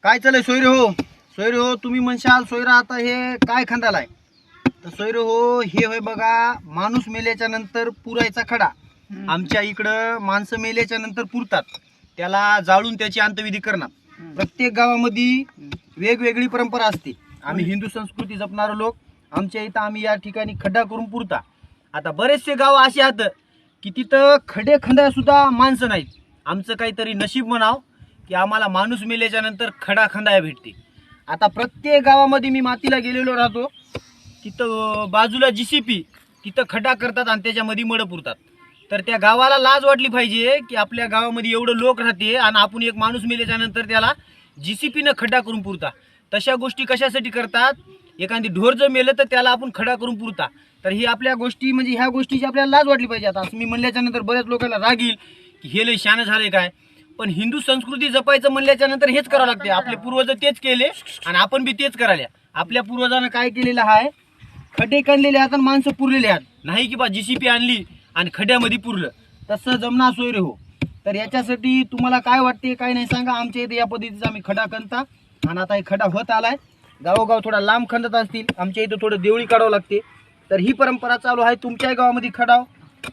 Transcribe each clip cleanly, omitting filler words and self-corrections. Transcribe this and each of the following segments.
काय चालय सोयरे हो? सोयरे हो, तुम्ही म्हणशाल सोयरा आता हे काय खंदालाय? तर सोयरे हो, हे होय बघा, माणूस मेल्याच्या नंतर पुरायचा खडा. आमच्या इकडं माणसं मेल्याच्या नंतर पुरतात, त्याला जाळून त्याची अंत्यविधी करणार. प्रत्येक गावामध्ये वेगवेगळी परंपरा असते. आम्ही हिंदू संस्कृती जपणारे लोक, आमच्या इथं आम्ही या ठिकाणी खड्डा करून पुरता. आता बरेचसे गाव असे आहेत की तिथं खडे खंदा सुद्धा माणसं नाहीत. आमचं काहीतरी नशीब म्हणाव की आम्हाला माणूस मेल्याच्या नंतर खडा खंदाया भेटते. आता प्रत्येक गावामध्ये मी मातीला गेलेलो राहतो, तिथं बाजूला JCP, तिथं खड्डा करतात आणि त्याच्यामध्ये मड पुरतात. तर त्या गावाला लाज वाटली पाहिजे की आपल्या गावामध्ये एवढं लोक राहते आणि आपण एक माणूस मेल्याच्या नंतर त्याला JCP न खड्डा करून पुरता. तशा गोष्टी कशासाठी करतात? एखादी ढोर जर मेलं तर त्याला आपण खडा करून पुरता. तर ही आपल्या गोष्टी म्हणजे ह्या गोष्टीची आपल्याला लाज वाटली पाहिजे. आता असं मी म्हणल्याच्या नंतर बऱ्याच लोकांना राग येईल की हे लय शान झाले काय, पण हिंदू संस्कृती जपायचं म्हणल्याच्या नंतर हेच करावं लागते. आपले पूर्वज तेच केले आणि आपण बी तेच करायला. आपल्या पूर्वजांना काय केलेलं आहे? खड्डे काढलेले आहेत आणि माणसं पुरलेले आहेत. नाही की बा JCP आणली आणि खड्ड्यामध्ये पुरलं, तसं जमना सोयरे हो. तर याच्यासाठी तुम्हाला काय वाटते काय नाही सांगा. आमच्या इथे या पद्धतीचा आम्ही खडा खणता आणि आता हे खडा होत आलाय. गावोगाव थोडा लांब खंदत असतील, आमच्या इथं थोडं देवळी काढावं लागते. तर ही परंपरा चालू आहे. तुमच्या गावामध्ये खडाव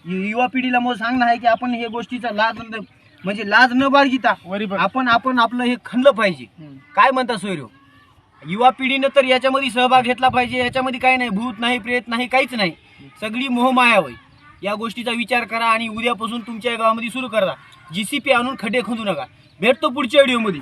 युवा पिढीला मग सांगणं आहे की आपण हे गोष्टीचा लाज न बाळगिता आपण आपलं हे खणलं पाहिजे. काय म्हणता सोयरे हो? युवा पिढीनं तर याच्यामध्ये सहभाग घेतला पाहिजे. याच्यामध्ये काही नाही, भूत नाही, प्रेत नाही, काहीच नाही, सगळी मोहमाया होय. या गोष्टीचा विचार करा आणि उद्यापासून तुमच्या गावामध्ये सुरू करा. JCP आणून खड्डे खंदू नका. भेटतो पुढच्या व्हिडिओमध्ये.